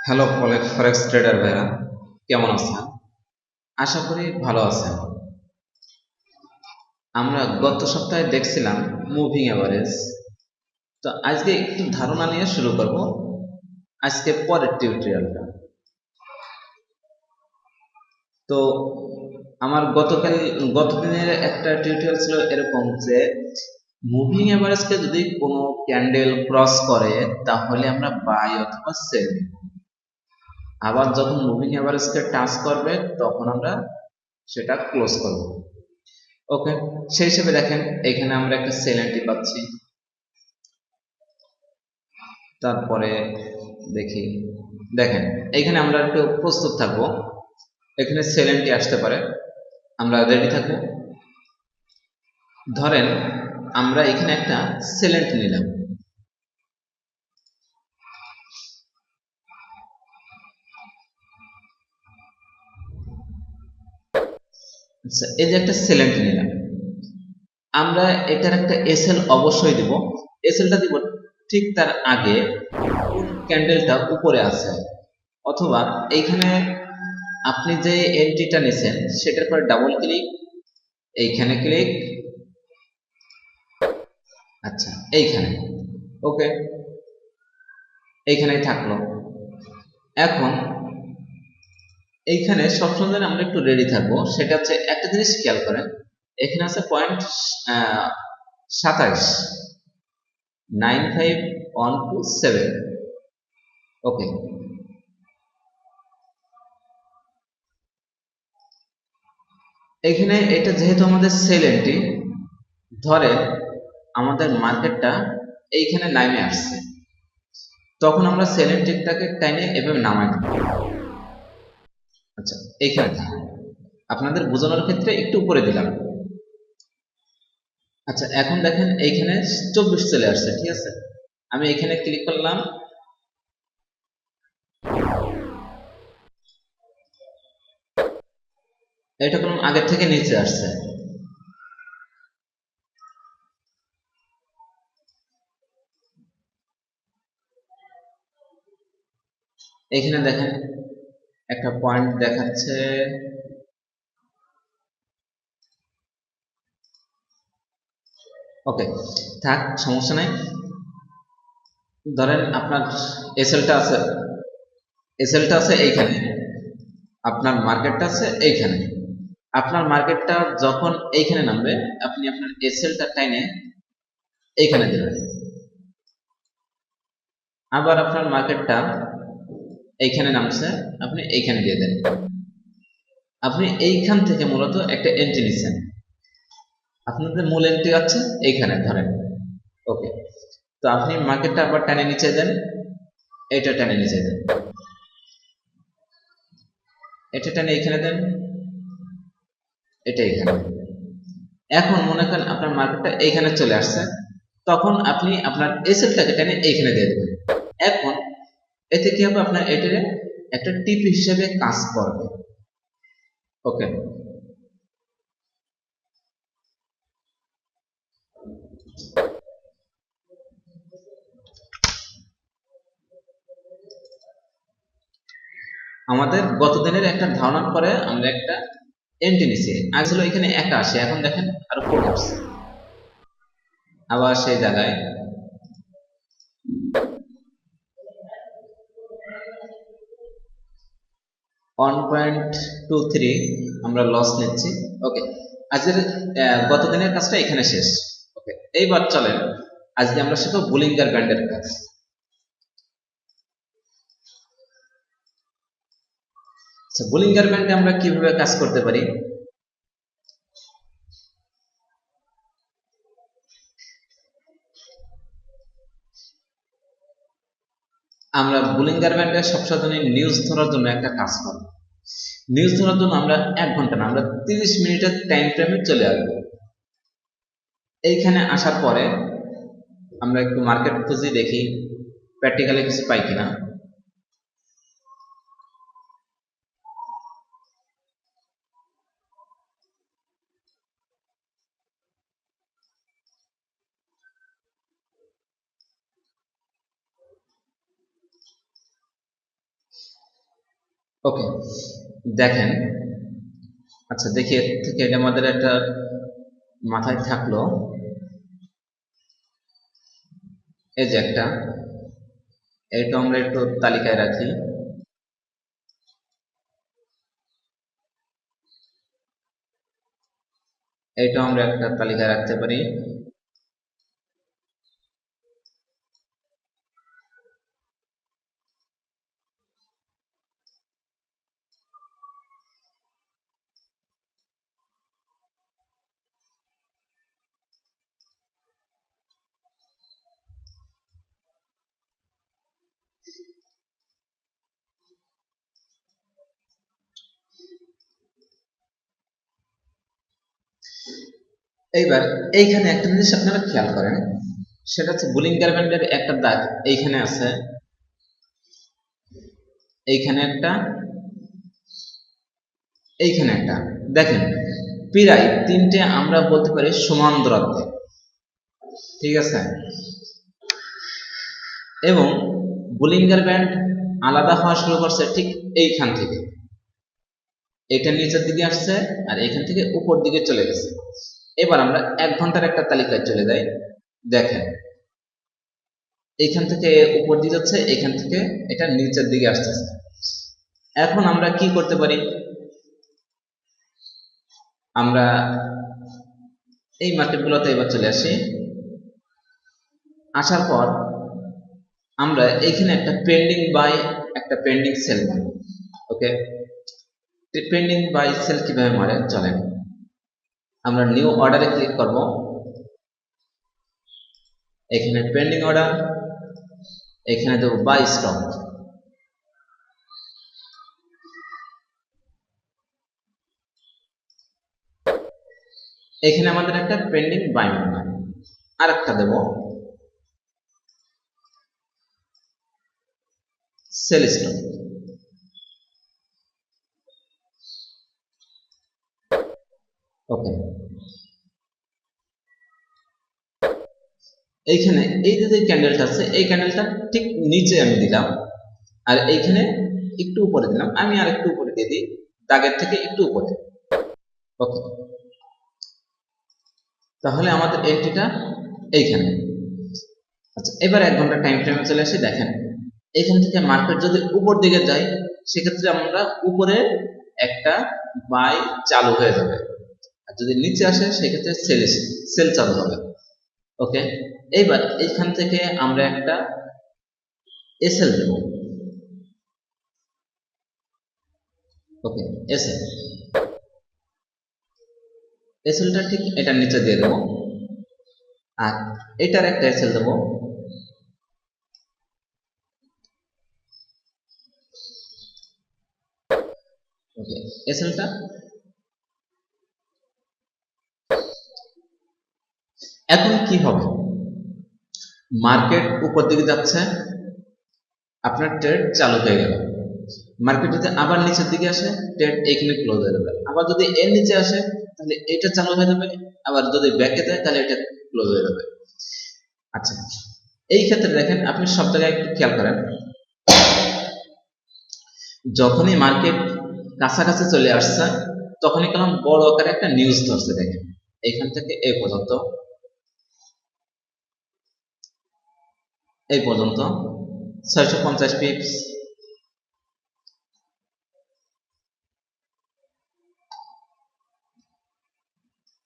Hello ফরেক্স tedder ভাইরা, কেমন আছেন? আশা করি ভালো আছেন। আমরা গত সপ্তাহে দেখছিলাম মুভিং এভারেজ। তো আজকে একটু ধারণা নিয়ে শুরু করব আজকে পরের টিউটোরিয়ালটা। তো আমার গতদিনের একটা টিউটোরিয়াল ছিল এরকম যে মুভিং এভারেজকে যদি কোনো ক্যান্ডেল ক্রস করে তাহলে আমরা বাই অথবা সেল, আবার যখন মুভিং এভারেজকে টাচ করবে তখন আমরা সেটা ক্লোজ করব। ওকে, সেই হিসেবে দেখেন এখানে আমরা একটা সেল এন্ট্রি পাচ্ছি। তারপরে দেখি, দেখেন এখানে আমরা একটু প্রস্তুত থাকবো, এখানে সেল এন্ট্রি আসতে পারে, আমরা রেডি থাকবো। ধরেন আমরা এখানে একটা সেল এন্ট্রি নিলাম। আচ্ছা, এই যে একটা সেল এন্ট্রি নিলাম, আমরা এটার একটা এসএল অবশ্যই দিব। এসএলটা দিব ঠিক তার আগে কোন ক্যান্ডেলটা উপরে আছে, অথবা এইখানে আপনি যে এন্ট্রিটা নিছেন সেটার পর ডাবল ক্লিক, এইখানে ক্লিক, আচ্ছা এইখানে, ওকে এইখানেই থাকলো। এখন এইখানে সবসময় আমরা একটু রেডি থাকবো, সেটা হচ্ছে একটা জিনিস খেয়াল করেন, এখানে আছে পয়েন্ট 27, 95, 127, ওকে। এখানে এটা যেহেতু আমাদের সেল এন্ট্রি, ধরে আমাদের মার্কেটটা এইখানে নামে আসছে, তখন আমরা সেল এন্ট্রিটাকে টাইনে এভাবে নামাই দেব। আচ্ছা, এইখানে থাকবে, আপনাদের বোঝানোর ক্ষেত্রে একটু উপরে দিলাম। আচ্ছা, এখন দেখেন এইখানে 24 চলে আসছে, ঠিক আছে। আমি এখানে ক্লিক করলাম, এটা কোনো আগের থেকে নিচে আসছে। এখানে দেখেন একটা পয়েন্ট দেখাচ্ছে, ওকে থাক, সমস্যা নাই। ধরেন আপনার এসএলটা আছে, এসএলটা আছে এইখানে, আপনার মার্কেটটা আছে এইখানে। আপনার মার্কেটটা যখন এইখানে নামবে, আপনি আপনার এসএলটা টাইনে এইখানে দেবেন। আবার আপনার মার্কেটটা এইখানে নামছে, আপনি এইখানে দিয়ে দেন। আপনি এইখান থেকে মূলত একটা এন্ট্রি নিচ্ছেন, আপনাদের মূল এন্ট্রি আছে এইখানে ধরেন, ওকে। তো আপনি মার্কেটটা আবার টেনে নিচে দেন, এটা টেনে নিচে দেন, এটা টেনে এইখানে দেন, এটা এইখানে। এখন মনে করেন আপনার মার্কেটটা এইখানে চলে আসছে, তখন আপনি আপনার এসএলটাকে টেনে এইখানে দিয়ে দেবেন। এখন এতে কি হবে, আপনার এটার একটা টিপ হিসেবে কাজ করবে, ওকে। আমাদের গত দিনের একটা ধারণা করে আমরা একটা এন্ট্রি নিছি, আগে ছিল এখানে 81, এখন দেখেন আরো কমে আসছে, আবার সেই জায়গায় 1.23 আমরা লস নিচ্ছি, ওকে। আজকের গত দিনের কাজটা এখানে শেষ, ওকে। এইবার চলেন আজকে আমরা শিখব বুলিঙ্গার ব্যান্ডের কাজ। আচ্ছা, বুলিঙ্গার ব্যান্ডে আমরা কিভাবে কাজ করতে পারি? আমরা বুলিঙ্গার ব্যান্ডে সবসময় নিউজ ধরার জন্য একটা কাজ করব। নিউজ ধরার জন্য আমরা 1 ঘন্টা না, আমরা 30 মিনিটের টাইম ফ্রেমে চলে আসবো। এইখানে আসার পরে আমরা একটু মার্কেট খুঁজি, দেখি প্র্যাকটিক্যালি কিছু পাই কিনা। ওকে, দেখেন, আচ্ছা দেখি এর থেকে এটা আমাদের একটা মাথায় থাকলো। এই যে একটা, এটা আমরা একটু তালিকায় রাখি। এটা আমরা একটা তালিকায় রাখতে পারি। এইবার এইখানে একটা জিনিস আপনারা খেয়াল করেন, সেটা হচ্ছে বুলিঙ্গার ব্যান্ডের একটা দাগ এইখানে আছে, এইখানে একটা, এইখানে একটা। দেখেন, প্রায় তিনটে আমরা বলতে পারি সমান দূরত্বে, ঠিক আছে। এবং বুলিঙ্গার ব্যান্ড আলাদা হওয়া শুরু করছে ঠিক এইখান থেকে, এটা নিচের দিকে আসছে আর এখান থেকে উপর দিকে চলে গেছে। এবার আমরা 1 ঘন্টার একটা তালিকায় চলে যাই। দেখেন, এইখান থেকে উপর দিকে যাচ্ছে, এখান থেকে এটা নিচের দিকে আসতেছে। এখন আমরা কি করতে পারি, আমরা এই মার্কেটগুলোতে এবার চলে আসি। আসার পর আমরা এইখানে একটা পেন্ডিং বাই, একটা পেন্ডিং সেল মারি। ওকে, পেন্ডিং বাই সেল কিভাবে মারে চলেন, আমরা নিউ অর্ডারে ক্লিক করব। এখানে পেন্ডিং অর্ডার, এখানে দেবো বাই স্টক। এখানে আমাদের একটা পেন্ডিং বাই নাম্বার, আর একটা দেব সেল স্টক। ওকে, এইখানে এই যে ক্যান্ডেলটা আছে, এই ক্যান্ডেলটা ঠিক নিচে আমি দিলাম, আর এইখানে একটু উপরে দিলাম। আমি আর একটু উপরে দিয়ে দিই, দাগের থেকে একটু উপরে। ওকে, তাহলে আমাদের এন্ট্রিটা এইখানে। আচ্ছা, এবার 1 ঘন্টা টাইম ফ্রেমে চলে আসি। দেখেন, এখান থেকে মার্কেট যদি উপর দিকে যায়, সেক্ষেত্রে আমরা উপরে একটা বাই চালু হয়ে যাবে, আর যদি নিচে আসে সেক্ষেত্রে সেল চালু হবে। ওকে, এইবার এইখান থেকে আমরা একটা এসএল দেব। ওকে, এসএল, এসএলটা ঠিক এটার নিচে দিয়ে দেবো, আর এটার একটা এসএল দেবো। ওকে, এসএলটা এখন কি হবে, মার্কেট উপর দিকে যাচ্ছে, আপনার ট্রেড চালু হয়ে গেল। মার্কেট যদি আবার নিচের দিকে আসে, ট্রেড এইখানে ক্লোজ হয়ে যাবে। আবার যদি এর নিচে আসে, তাহলে এটা চালু হয়ে যাবে। আবার যদি ব্যাকে যায়, তাহলে এটা ক্লোজ হয়ে যাবে। আচ্ছা, এই ক্ষেত্রে দেখেন, আপনি সব জায়গায় একটু খেয়াল করেন, যখনই মার্কেট কাছাকাছি চলে আসছে, তখনই কেমন বড় আকারে একটা নিউজ ধরছে। দেখেন, এইখান থেকে এই পর্যন্ত, এই পর্যন্ত 650 পিপস।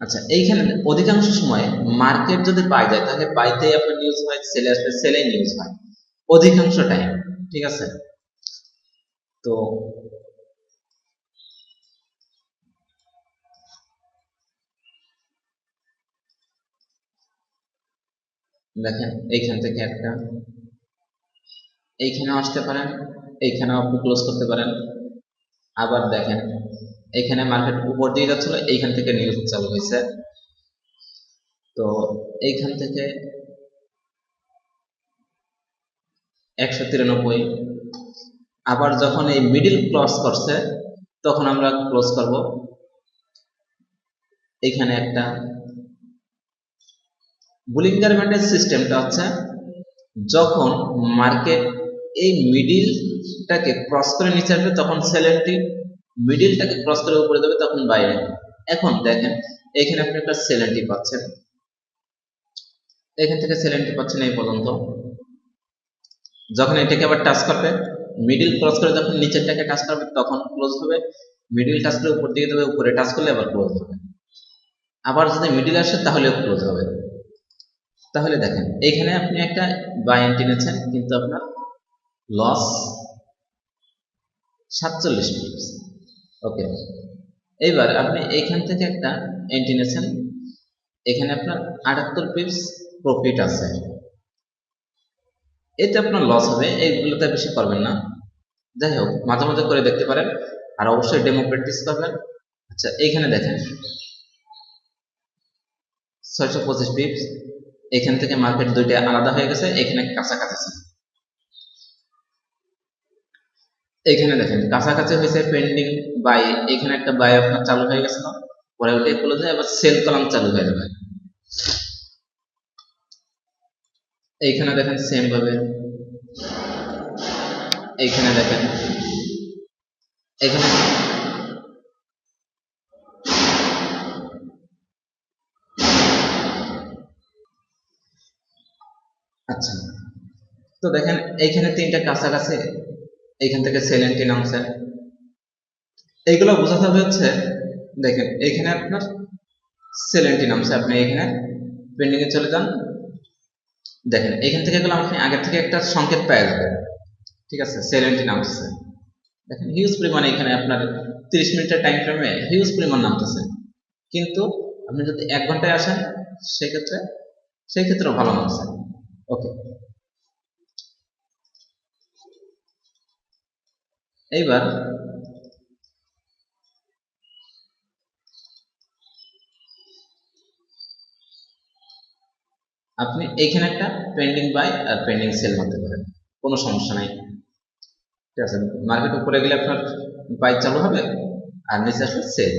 আচ্ছা, এইখানে অধিকাংশ সময় মার্কেট যদি বাই যায়, তাহলে বাইতেই আপনার নিউজ হয়, সেলে আসলে সেলে নিউজ হয় অধিকাংশ টাইম, ঠিক আছে। তো দেখেন, এইখান থেকে একটা, এইখানেও আসতে পারেন, এইখানেও আপনি ক্লোজ করতে পারেন। আবার দেখেন, এইখানে মার্কেট উপর দিয়ে যাচ্ছিল, এইখান থেকে নিউজ চালু হয়েছে। তো এইখান থেকে 193। আবার যখন এই মিডিল ক্রস করছে, তখন আমরা ক্লোজ করব। এইখানে একটা, বুলিঙ্গার ব্যান্ডের সিস্টেমটা হচ্ছে, যখন মার্কেট এই মিডিলটাকে ক্রস করে নিচে আসবে তখন সেল এন্ট্রি, মিডিলটাকে ক্রস করে উপরে যাবে তখন বাই এন্ট্রি। এখন দেখেন এখানে আপনি একটা সেল এন্ট্রি পাচ্ছেন, এখান থেকে সেল এন্ট্রি পাচ্ছেন এই পর্যন্ত। যখন এটাকে আবার টাচ করবে, মিডিল ক্রস করে যখন নিচেরটাকে টাচ করবে তখন ক্লোজ হবে, মিডিল টাচ করে উপর দিকে যাবে, উপরে টাচ করলে আবার ক্লোজ হবে, আবার যদি মিডিল আসে তাহলেও ক্লোজ হবে। তাহলে দেখেন এইখানে আপনি একটা বাই এন্ট্রি নিয়েছেন কিন্তু আপনার লস 47 পিপস। ওকে, এইবার আপনি এইখান থেকে একটা এন্ট্রি নিয়েছেন, এখানে আপনার 78 পিপস প্রফিট আছে, এতে আপনার লস হবে, এইগুলোতে বেশি করবেন না। যাই হোক মাঝে মাঝে করে দেখতে পারেন, আর অবশ্যই ডেমো প্র্যাকটিস করবেন। আচ্ছা এইখানে দেখেন 625 পিপস, এখান থেকে মার্কেট দুইটা আলাদা হয়ে গেছে, এখানে কাছাকাছি ছিল। এখানে দেখেন কাছাকাছি হয়েছে পেন্ডিং বাই, এখানে একটা বাই আপনার চালু হয়ে গেছিল, পরে ওটাই খুলে যায়, আবার সেল কলাম চালু হয়ে যাবে। এইখানে দেখেন সেম ভাবে, এইখানে দেখেন এখানে আচ্ছা, তো দেখেন এইখানে তিনটা কাছাকাছি, এইখান থেকে সেল এন্ট্রি নামছে, এইগুলো বোঝাতে হবে হচ্ছে দেখেন এইখানে আপনার সেল এন্ট্রি নামছে, আপনি এখানে পেন্ডিং এ চলে যান, দেখেন এখান থেকে গেলে আপনি আগে থেকে একটা সংকেত পেয়ে যাবেন, ঠিক আছে, সেল এন্ট্রি নামছে। দেখেন হিউজ পরিমাণে এখানে আপনার 30 মিনিটের টাইম ফ্রেমে হিউজ পরিমাণ নামতেছে, কিন্তু আপনি যদি 1 ঘন্টায় আসেন সেই ক্ষেত্রেও ভালো নামছে। ওকে, এইবার আপনি এইখানে একটা পেন্ডিং বাই আর পেন্ডিং সেল মারতে পারেন, কোনো সমস্যা নাই, ঠিক আছে। মার্কেট উপরে গেলে আপনার বাই চালু হবে আর নিচে আসলে সেল।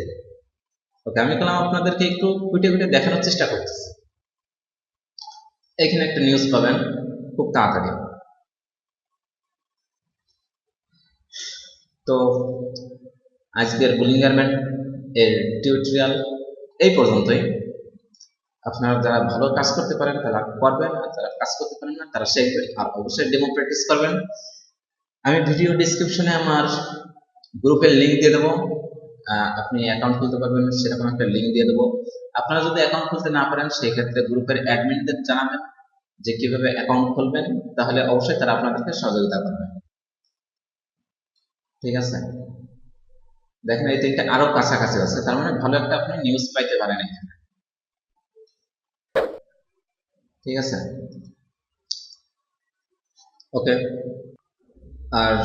ওকে, আমি বললাম আপনাদেরকে একটু খুঁটে খুঁটে দেখানোর চেষ্টা করতেছি। এখানে একটা নিউজ পাবেন খুব তাড়াতাড়ি। তো আজকের বুলিঙ্গারম্যান এর টিউটোরিয়াল এই পর্যন্তই। আপনারা যারা ভালো কাজ করতে পারেন তারা করবেন, আর যারা কাজ করতে পারেন না তারা শিখবেন, আর অবশ্যই ডেমো প্র্যাকটিস করবেন। আমি ভিডিও ডিসক্রিপশনে আমার গ্রুপের লিঙ্ক দিয়ে দেবো, আপনি অ্যাকাউন্ট খুলতে পারবেন সেরকম একটা লিঙ্ক দিয়ে দেবো। আপনারা যদি অ্যাকাউন্ট খুলতে না পারেন সেই ক্ষেত্রে গ্রুপের অ্যাডমিনদের জানাবেন যে কিভাবে অ্যাকাউন্ট খুলবেন, তাহলে অবশ্যই তারা আপনাদেরকে সহযোগিতা করবে, ঠিক আছে। দেখেন এই তিনটা আরো কাছাকাছি আছে, তার মানে ভালো একটা আপনি নিউজ পাইতে পারেন এখানে, ঠিক আছে। ওকে, আর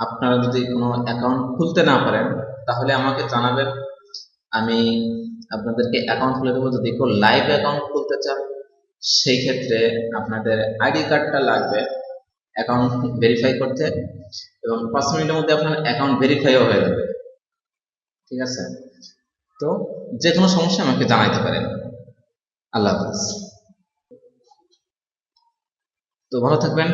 আপনারা যদি কোনো অ্যাকাউন্ট খুলতে না পারেন তাহলে আমাকে জানাবেন, আমি আপনাদেরকে অ্যাকাউন্ট খুলে দেবো। যদি কেউ লাইভ অ্যাকাউন্ট খুলতে চান সেই ক্ষেত্রে আপনাদের আইডি কার্ডটা লাগবে অ্যাকাউন্ট ভেরিফাই করতে, এবং 5 মিনিটের মধ্যে আপনার অ্যাকাউন্ট ভেরিফাইও হয়ে যাবে, ঠিক আছে। তো যে কোনো সমস্যা আমাকে জানাইতে পারেন। আল্লাহ হাফেজ। তো ভালো থাকবেন।